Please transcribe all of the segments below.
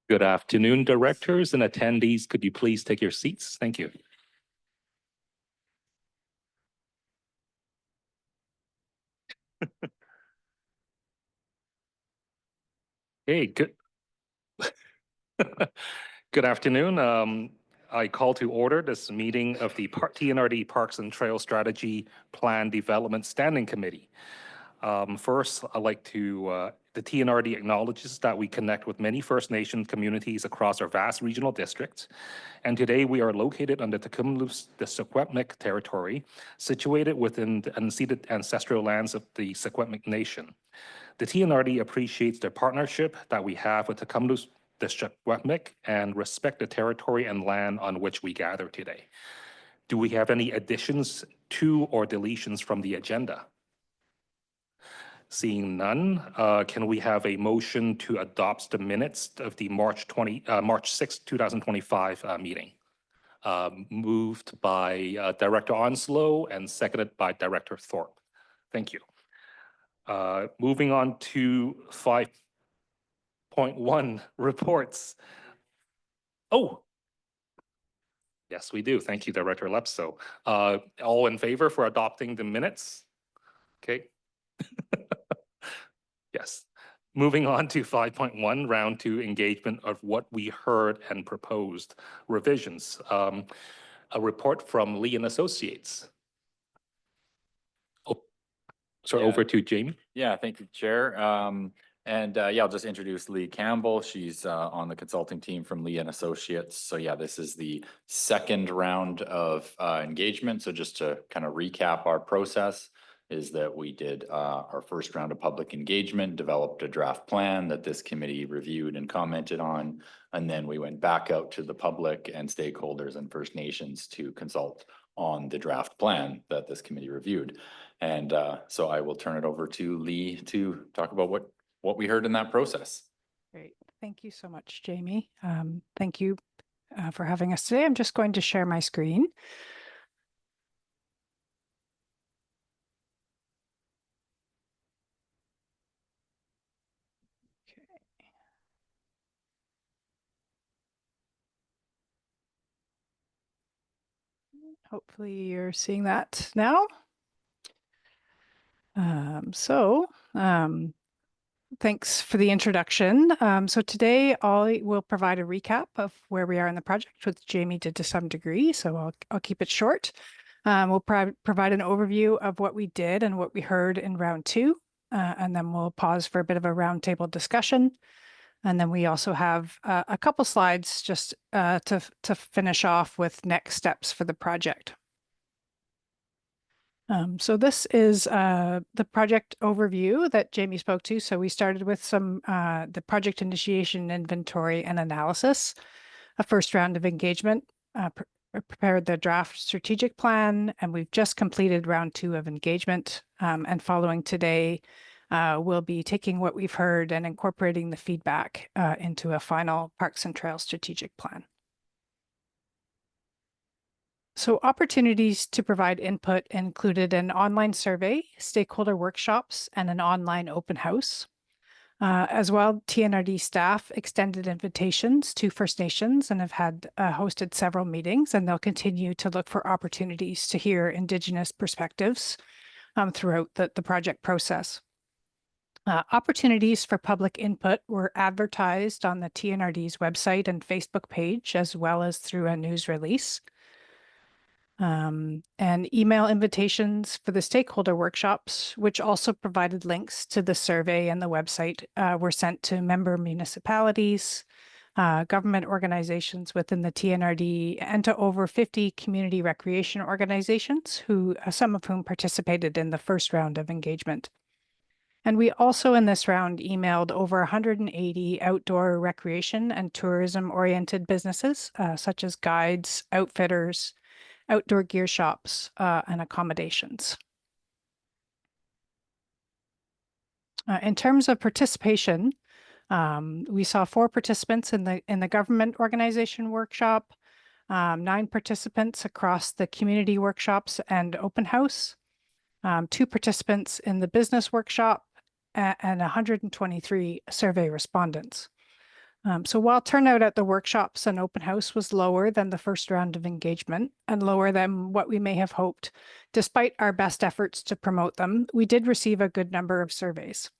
Good afternoon, directors and attendees. Could you please take your seats? Thank you. Hey, good. Good afternoon. I call to order this meeting of the TNRD Parks and Trail Strategy Plan Development Standing Committee. First, I'd like to, the TNRD acknowledges that we connect with many First Nation communities across our vast regional districts. And today we are located on the Tecumseh, the Secwepemc territory, situated within the unceded ancestral lands of the Secwepemc Nation. The TNRD appreciates the partnership that we have with Tecumseh, the Secwepemc, and respect the territory and land on which we gather today. Do we have any additions to or deletions from the agenda? Seeing none, can we have a motion to adopt the minutes of the March 6, 2025 meeting? Moved by Director Onslow and seconded by Director Thorpe. Thank you. Moving on to 5.1 reports. Oh, yes, we do. Thank you, Director Lepso. All in favor for adopting the minutes? Okay. Yes. Moving on to 5.1, round 2, engagement of what we heard and proposed revisions. A report from Lee and Associates. Oh, so over to Jamie. Yeah, thank you, Chair. Yeah, I'll just introduce Lee Campbell. She's on the consulting team from Lee and Associates. So yeah, this is the second round of engagement. So just to kind of recap our process is that we did our first round of public engagement, developed a draft plan that this committee reviewed and commented on, and then we went back out to the public and stakeholders and First Nations to consult on the draft plan that this committee reviewed. And so I will turn it over to Lee to talk about what we heard in that process. Great. Thank you so much, Jamie. Thank you for having us today. I'm just going to share my screen. Okay. Hopefully you're seeing that now. Thanks for the introduction. So today I will provide a recap of where we are in the project, which Jamie did to some degree, so I'll keep it short. We'll provide an overview of what we did and what we heard in round 2, and then we'll pause for a bit of a roundtable discussion. And then we also have a couple slides just to finish off with next steps for the project. So this is the project overview that Jamie spoke to. So we started with some the project initiation, inventory, and analysis, a first round of engagement, prepared the draft strategic plan, and we've just completed round 2 of engagement. And following today, we'll be taking what we've heard and incorporating the feedback into a final Parks and Trails strategic plan. So opportunities to provide input included an online survey, stakeholder workshops, and an online open house. As well, TNRD staff extended invitations to First Nations and have had hosted several meetings, and they'll continue to look for opportunities to hear Indigenous perspectives throughout the project process. Opportunities for public input were advertised on the TNRD's website and Facebook page, as well as through a news release. And email invitations for the stakeholder workshops, which also provided links to the survey and the website, were sent to member municipalities, government organizations within the TNRD, and to over 50 community recreation organizations, some of whom participated in the first round of engagement. And we also in this round emailed over 180 outdoor recreation and tourism-oriented businesses, such as guides, outfitters, outdoor gear shops, and accommodations. In terms of participation, we saw 4 participants in the government organization workshop, 9 participants across the community workshops and open house, 2 participants in the business workshop, and 123 survey respondents. So while turnout at the workshops and open house was lower than the first round of engagement and lower than what we may have hoped, despite our best efforts to promote them, we did receive a good number of surveys.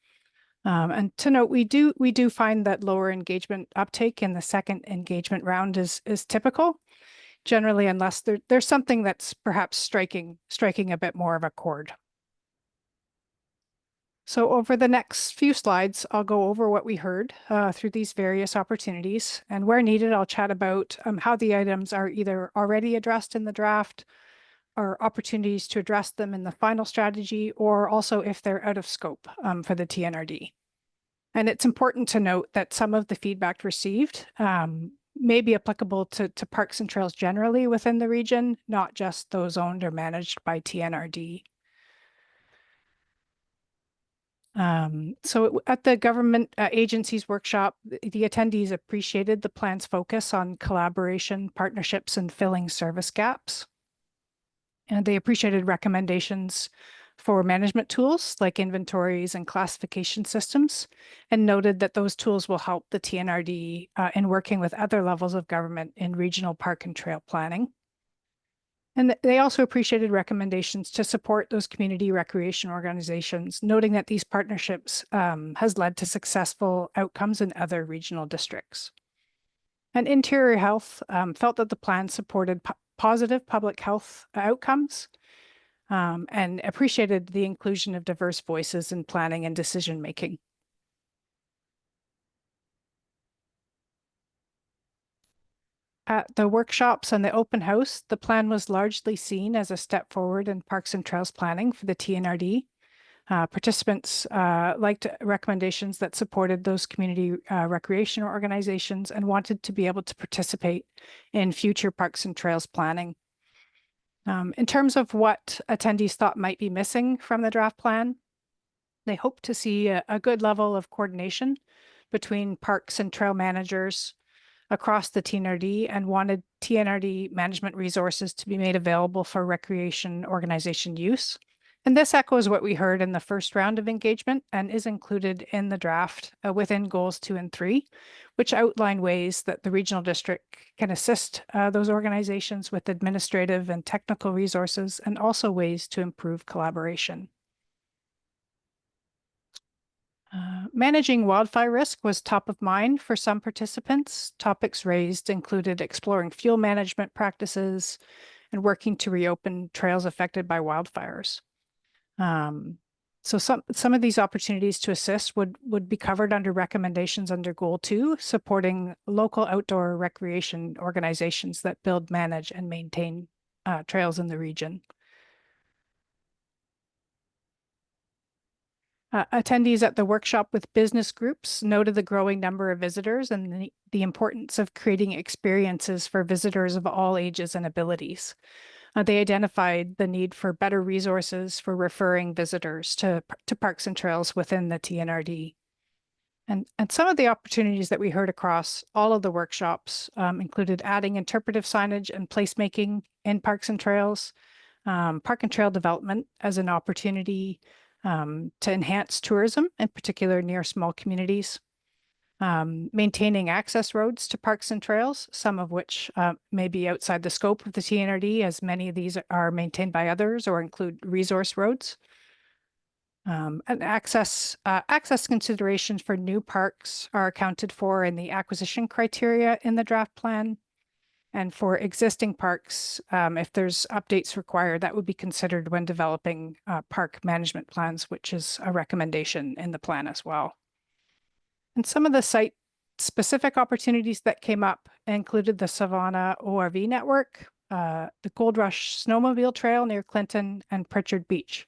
And to note, we do find that lower engagement uptake in the second engagement round is typical, generally, unless there's something that's perhaps striking a bit more of a chord. So over the next few slides, I'll go over what we heard through these various opportunities, and where needed, I'll chat about how the items are either already addressed in the draft or opportunities to address them in the final strategy, or also if they're out of scope for the TNRD. And it's important to note that some of the feedback received may be applicable to parks and trails generally within the region, not just those owned or managed by TNRD. So at the government agencies workshop, the attendees appreciated the plan's focus on collaboration, partnerships, and filling service gaps. And they appreciated recommendations for management tools like inventories and classification systems, and noted that those tools will help the TNRD in working with other levels of government in regional park and trail planning. And they also appreciated recommendations to support those community recreation organizations, noting that these partnerships has led to successful outcomes in other regional districts. And Interior Health felt that the plan supported positive public health outcomes and appreciated the inclusion of diverse voices in planning and decision-making. At the workshops and the open house, the plan was largely seen as a step forward in parks and trails planning for the TNRD. Participants liked recommendations that supported those community recreation organizations and wanted to be able to participate in future parks and trails planning. In terms of what attendees thought might be missing from the draft plan, they hope to see a good level of coordination between parks and trail managers across the TNRD, and wanted TNRD management resources to be made available for recreation organization use. And this echoes what we heard in the first round of engagement and is included in the draft within goals 2 and 3, which outline ways that the regional district can assist those organizations with administrative and technical resources, and also ways to improve collaboration. Managing wildfire risk was top of mind for some participants. Topics raised included exploring fuel management practices and working to reopen trails affected by wildfires. So some of these opportunities to assist would be covered under recommendations under Goal 2, supporting local outdoor recreation organizations that build, manage, and maintain trails in the region. Attendees at the workshop with business groups noted the growing number of visitors and the importance of creating experiences for visitors of all ages and abilities. They identified the need for better resources for referring visitors to parks and trails within the TNRD. And some of the opportunities that we heard across all of the workshops included adding interpretive signage and placemaking in parks and trails, park and trail development as an opportunity to enhance tourism, in particular near small communities, maintaining access roads to parks and trails, some of which may be outside the scope of the TNRD, as many of these are maintained by others or include resource roads. And access considerations for new parks are accounted for in the acquisition criteria in the draft plan. And for existing parks, if there's updates required, that would be considered when developing park management plans, which is a recommendation in the plan as well. And some of the site-specific opportunities that came up included the Savannah ORV network, the Gold Rush Snowmobile Trail near Clinton, and Pritchard Beach.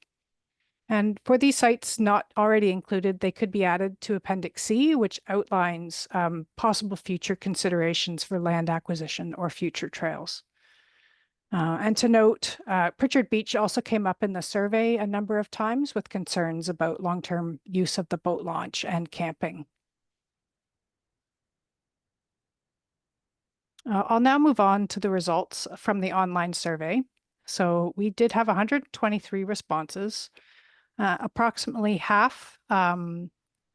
And for these sites not already included, they could be added to Appendix C, which outlines possible future considerations for land acquisition or future trails. And to note, Pritchard Beach also came up in the survey a number of times with concerns about long-term use of the boat launch and camping. I'll now move on to the results from the online survey. So we did have 123 responses. Approximately half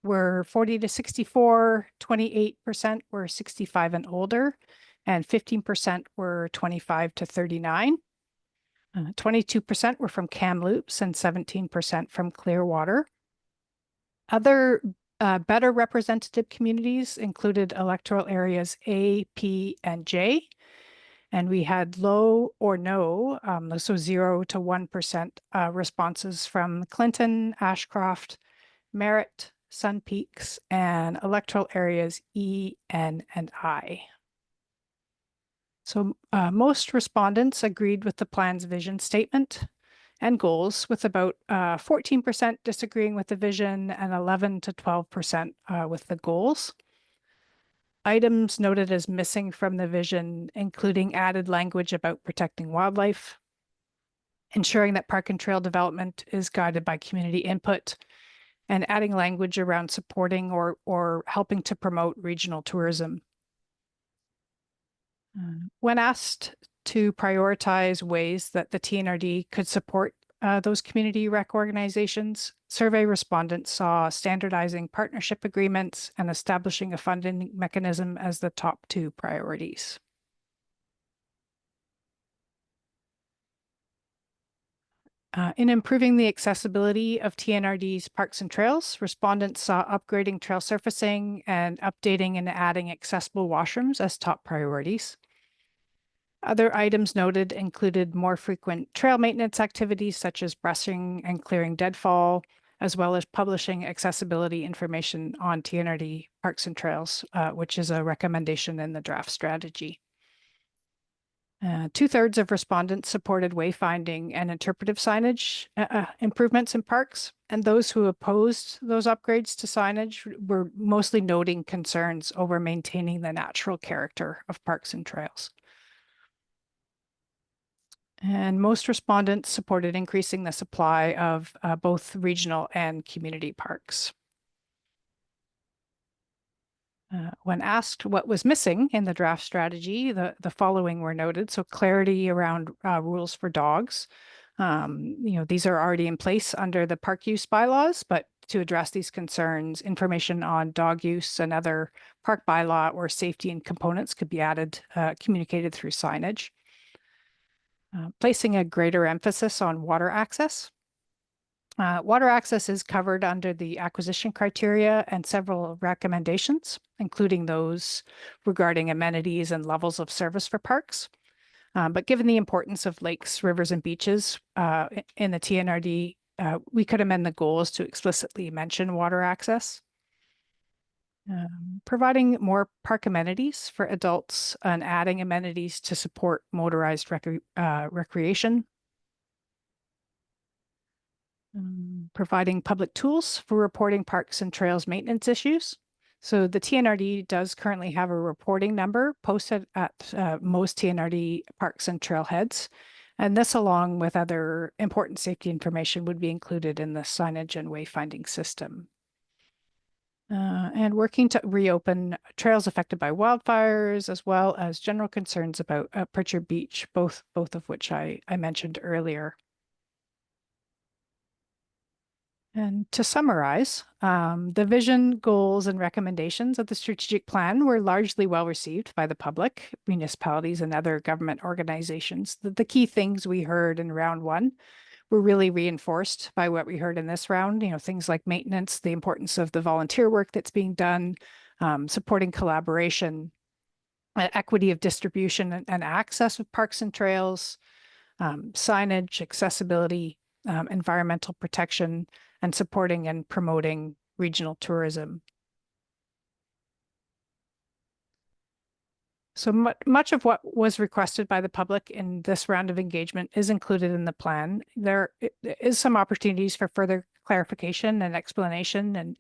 were 40 to 64, 28% were 65 and older, and 15% were 25 to 39. 22% were from Kamloops and 17% from Clearwater. Other better representative communities included electoral areas A, P, and J. And we had low or no, so 0 to 1% responses from Clinton, Ashcroft, Merritt, Sun Peaks, and electoral areas E, N, and I. So most respondents agreed with the plan's vision statement and goals, with about 14% disagreeing with the vision and 11 to 12% with the goals. Items noted as missing from the vision, including added language about protecting wildlife, ensuring that park and trail development is guided by community input, and adding language around supporting or helping to promote regional tourism. When asked to prioritize ways that the TNRD could support those community rec organizations, survey respondents saw standardizing partnership agreements and establishing a funding mechanism as the top 2 priorities. In improving the accessibility of TNRD's parks and trails, respondents saw upgrading trail surfacing and updating and adding accessible washrooms as top priorities. Other items noted included more frequent trail maintenance activities such as brushing and clearing deadfall, as well as publishing accessibility information on TNRD parks and trails, which is a recommendation in the draft strategy. 2/3 of respondents supported wayfinding and interpretive signage improvements in parks, and those who opposed those upgrades to signage were mostly noting concerns over maintaining the natural character of parks and trails. And most respondents supported increasing the supply of both regional and community parks. When asked what was missing in the draft strategy, the following were noted. So clarity around rules for dogs. These are already in place under the park use bylaws, but to address these concerns, information on dog use and other park bylaw or safety and components could be added, communicated through signage. Placing a greater emphasis on water access. Water access is covered under the acquisition criteria and several recommendations, including those regarding amenities and levels of service for parks. But given the importance of lakes, rivers, and beaches in the TNRD, we could amend the goals to explicitly mention water access. Providing more park amenities for adults and adding amenities to support motorized recreation. Providing public tools for reporting parks and trails maintenance issues. So the TNRD does currently have a reporting number posted at most TNRD parks and trailheads. And this, along with other important safety information, would be included in the signage and wayfinding system. And working to reopen trails affected by wildfires, as well as general concerns about Pritchard Beach, both of which I mentioned earlier. And to summarize, the vision, goals, and recommendations of the strategic plan were largely well received by the public, municipalities, and other government organizations. The key things we heard in round 1 were really reinforced by what we heard in this round. Things like maintenance, the importance of the volunteer work that's being done, supporting collaboration, equity of distribution and access of parks and trails, signage, accessibility, environmental protection, and supporting and promoting regional tourism. So much of what was requested by the public in this round of engagement is included in the plan. There is some opportunities for further clarification and explanation, and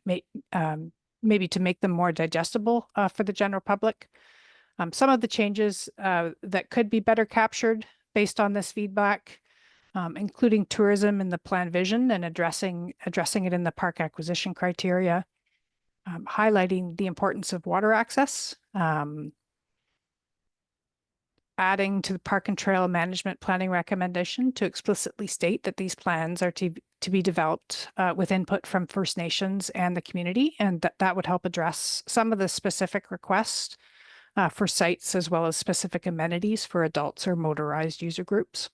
maybe to make them more digestible for the general public. Some of the changes that could be better captured based on this feedback, including tourism in the plan vision and addressing it in the park acquisition criteria, highlighting the importance of water access, adding to the park and trail management planning recommendation to explicitly state that these plans are to to be developed with input from First Nations and the community, and that would help address some of the specific requests for sites as well as specific amenities for adults or motorized user groups.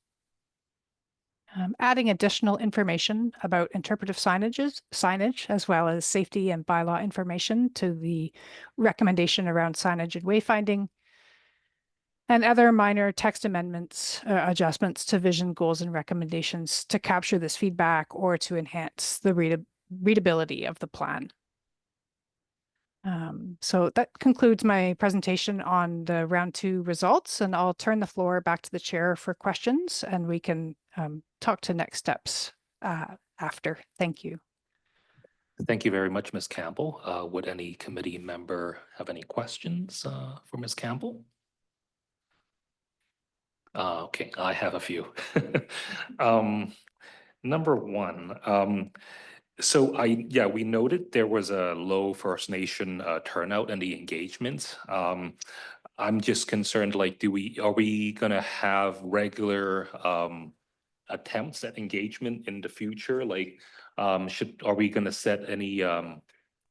Adding additional information about interpretive signage, as well as safety and bylaw information to the recommendation around signage and wayfinding, and other minor text amendments, adjustments to vision, goals, and recommendations to capture this feedback or to enhance the readability of the plan. So that concludes my presentation on the round 2 results, and I'll turn the floor back to the chair for questions, and we can talk to next steps after. Thank you. Thank you very much, Ms. Campbell. Would any committee member have any questions for Ms. Campbell? Okay, I have a few. Number one, so we noted there was a low First Nation turnout in the engagement. I'm just concerned, like, are we gonna have regular attempts at engagement in the future? Like, are we gonna set any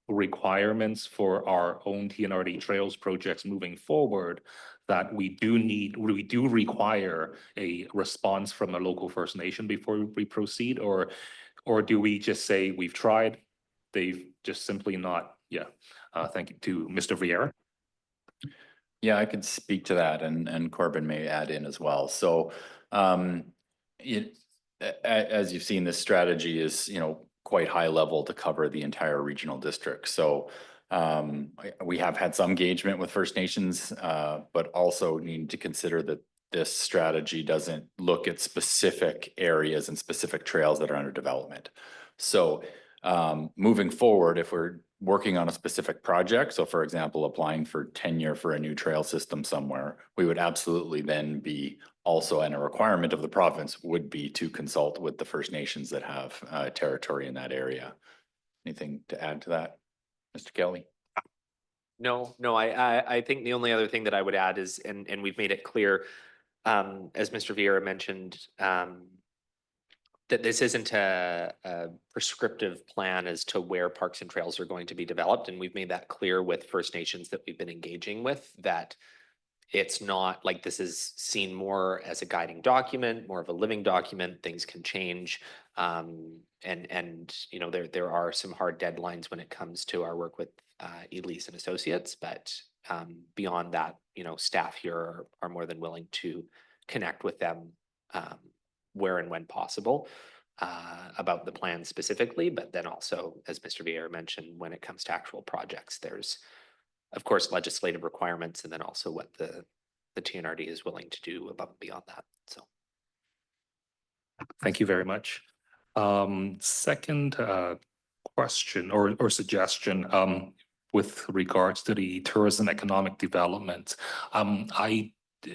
requirements for our own TNRD Trails projects moving forward that we do require a response from a local First Nation before we proceed, or do we just say we've tried, they've just simply not? Thank you. To Mr. Vieira. Yeah, I could speak to that, and Corbin may add in as well. So, as you've seen, this strategy is, quite high level to cover the entire regional district. So, we have had some engagement with First Nations, but also need to consider that this strategy doesn't look at specific areas and specific trails that are under development. So, moving forward, if we're working on a specific project, so for example, applying for tenure for a new trail system somewhere, we would absolutely then be also, and a requirement of the province would be to consult with the First Nations that have territory in that area. Anything to add to that, Mr. Kelly? No, I think the only other thing that I would add is, and we've made it clear, as Mr. Vieira mentioned, that this isn't a prescriptive plan as to where parks and trails are going to be developed. And we've made that clear with First Nations that we've been engaging with, that it's not like this is seen more as a guiding document, more of a living document. Things can change. And there are some hard deadlines when it comes to our work with Elise and Associates, but beyond that, staff here are more than willing to connect with them where and when possible about the plan specifically, but then also, as Mr. Vieira mentioned, when it comes to actual projects, there's of course legislative requirements, and then also what the TNRD is willing to do above and beyond that. So thank you very much. Second question or suggestion with regards to the tourism economic development.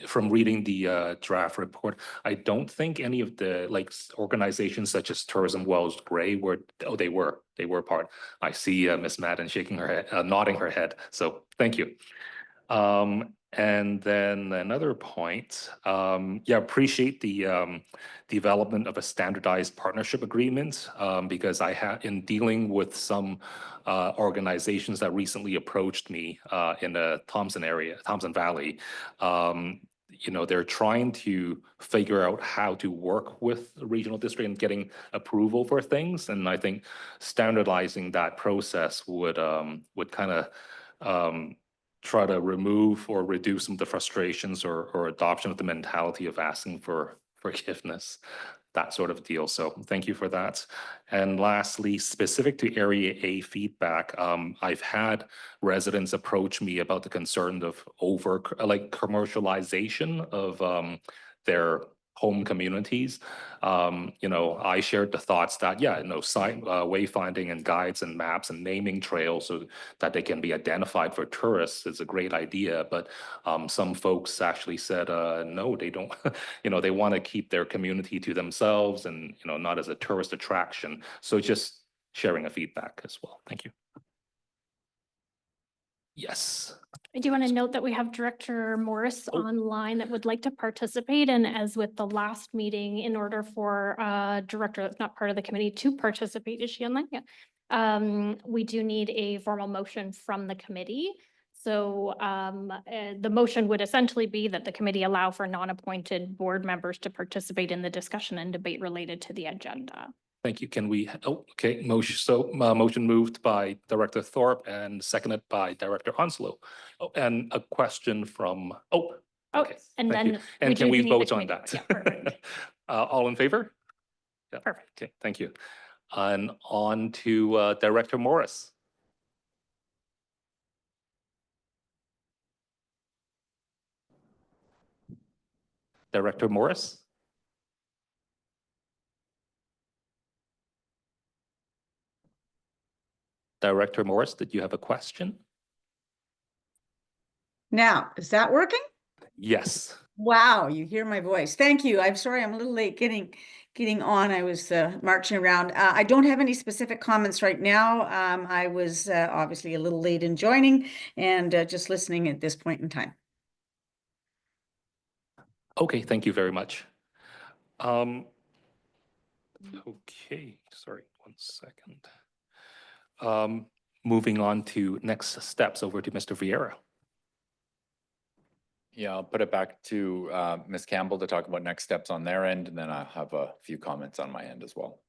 From reading the draft report, I don't think any of the organizations such as Tourism Wells Gray were. Oh, they were part. I see Ms. Madden shaking her head, nodding her head. So thank you. And then another point, appreciate the development of a standardized partnership agreement, because I have, in dealing with some organizations that recently approached me in the Thompson Valley, they're trying to figure out how to work with the regional district and getting approval for things. And I think standardizing that process would kind of try to remove or reduce some of the frustrations or adoption of the mentality of asking for forgiveness, that sort of deal. So thank you for that. And lastly, specific to Area A feedback, I've had residents approach me about the concern of commercialization of their home communities. I shared the thoughts that, wayfinding and guides and maps and naming trails so that they can be identified for tourists is a great idea. But some folks actually said, no, they don't, they want to keep their community to themselves and, not as a tourist attraction. So just sharing a feedback as well. Thank you. Yes. I do want to note that we have Director Morris Oh. online that would like to participate, and as with the last meeting, in order for a director that's not part of the committee to participate, is she online? Yeah. We do need a formal motion from the committee. So the motion would essentially be that the committee allow for non-appointed board members to participate in the discussion and debate related to the agenda. Thank you. Can we, okay, motion, motion moved by Director Thorpe and seconded by Director Onslow. Oh, and a question from, Oh, okay, and thank you. then. And can do we need the vote on committee. that? Yeah, perfect. All in favor? Yeah. Perfect. Okay, thank you. And on to Director Morris. Director Morris? Director Morris, did you have a question? Now, is that working? Yes. Wow, you hear my voice. Thank you. I'm sorry, I'm a little late getting on. I was marching around. I don't have any specific comments right now. I was obviously a little late in joining and just listening at this point in time. Okay, thank you very much. Okay, sorry, 1 second. Moving on to next steps, over to Mr. Vieira. Yeah, I'll put it back to Ms. Campbell to talk about next steps on their end, and then I'll have a few comments on my end as well.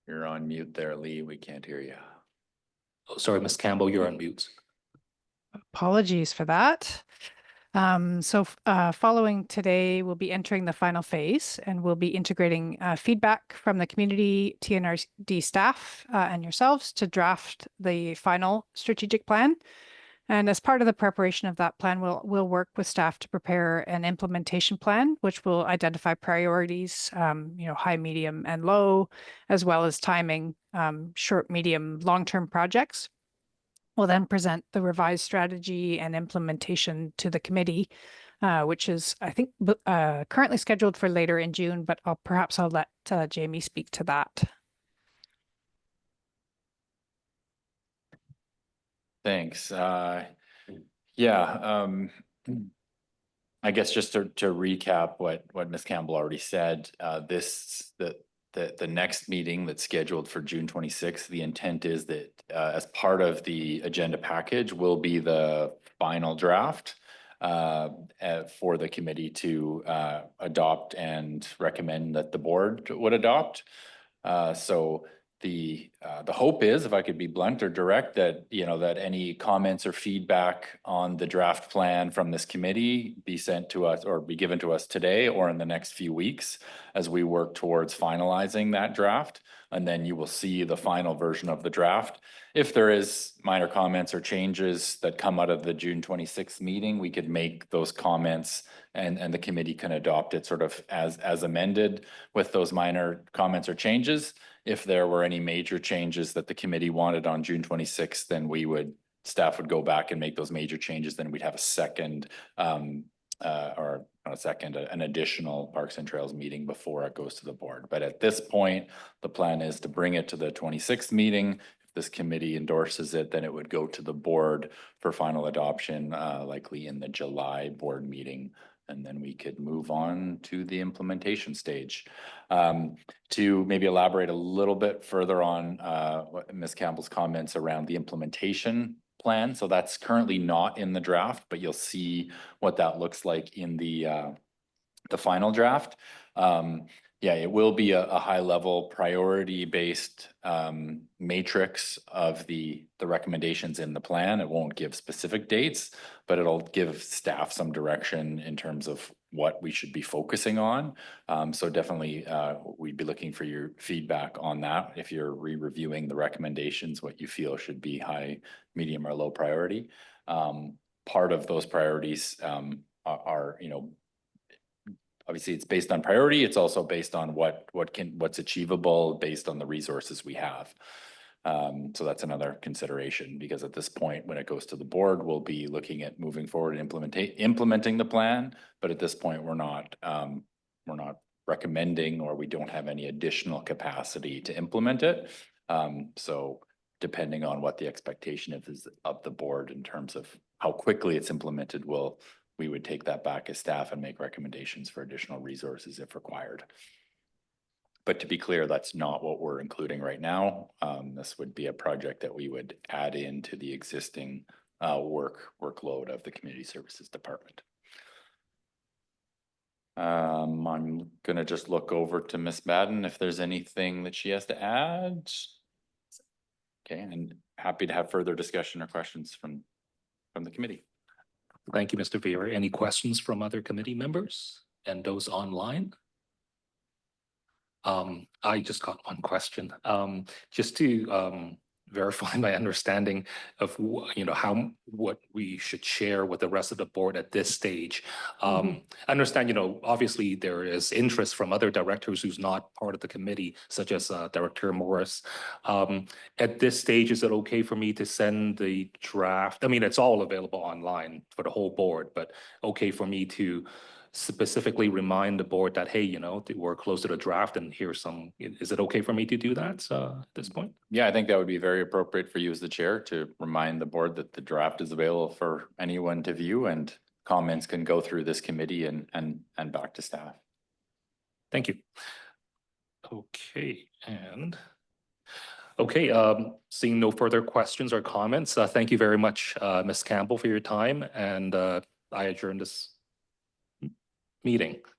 You're on mute there, Lee. We can't hear you. Oh, sorry, Ms. Campbell, you're on mute. Apologies for that. Following today, we'll be entering the final phase and we'll be integrating feedback from the community, TNRD staff, and yourselves to draft the final strategic plan. And as part of the preparation of that plan, we'll work with staff to prepare an implementation plan, which will identify priorities, high, medium, and low, as well as timing, short, medium, long-term projects. We'll then present the revised strategy and implementation to the committee, which is, I think, currently scheduled for later in June, but perhaps I'll let Jamie speak to that. Thanks. I guess just to recap what Ms. Campbell already said, the next meeting that's scheduled for June 26th, the intent is that as part of the agenda package will be the final draft for the committee to adopt and recommend that the board would adopt. So the hope is, if I could be blunt or direct, that that any comments or feedback on the draft plan from this committee be sent to us or be given to us today or in the next few weeks as we work towards finalizing that draft. And then you will see the final version of the draft. If there is minor comments or changes that come out of the June 26th meeting, we could make those comments and the committee can adopt it sort of as amended with those minor comments or changes. If there were any major changes that the committee wanted on June 26th, then staff would go back and make those major changes. Then we'd have a second or not a second, an additional Parks and Trails meeting before it goes to the board. But at this point, the plan is to bring it to the 26th meeting. If this committee endorses it, then it would go to the board for final adoption, likely in the July board meeting. And then we could move on to the implementation stage. To maybe elaborate a little bit further on Ms. Campbell's comments around the implementation plan. So that's currently not in the draft, but you'll see what that looks like in the final draft. Yeah, it will be a high level priority based matrix of the recommendations in the plan. It won't give specific dates, but it'll give staff some direction in terms of what we should be focusing on. So definitely we'd be looking for your feedback on that. If you're re-reviewing the recommendations, what you feel should be high, medium, or low priority. Part of those priorities are obviously it's based on priority. It's also based on what's achievable based on the resources we have. So that's another consideration, because at this point, when it goes to the board, we'll be looking at moving forward and implementing the plan. But at this point, we're not recommending, or we don't have any additional capacity to implement it. So depending on what the expectation is of the board in terms of how quickly it's implemented, we would take that back as staff and make recommendations for additional resources if required. But to be clear, that's not what we're including right now. This would be a project that we would add into the existing workload of the Community Services Department. I'm gonna just look over to Miss Madden if there's anything that she has to add. Okay, and happy to have further discussion or questions from the committee. Thank you, Mr. Vera. Any questions from other committee members and those online? I just got one question. Just to verify my understanding of what we should share with the rest of the board at this stage. I understand, obviously there is interest from other directors who's not part of the committee, such as Director Morris. At this stage, is it okay for me to send the draft? I mean, it's all available online for the whole board, but okay for me to specifically remind the board that, hey, we're close to the draft and here's some, is it okay for me to do that at this point? Yeah, I think that would be very appropriate for you as the chair to remind the board that the draft is available for anyone to view, and comments can go through this committee and back to staff. Thank you. Okay, seeing no further questions or comments, thank you very much, Ms. Campbell, for your time, and I adjourn this meeting.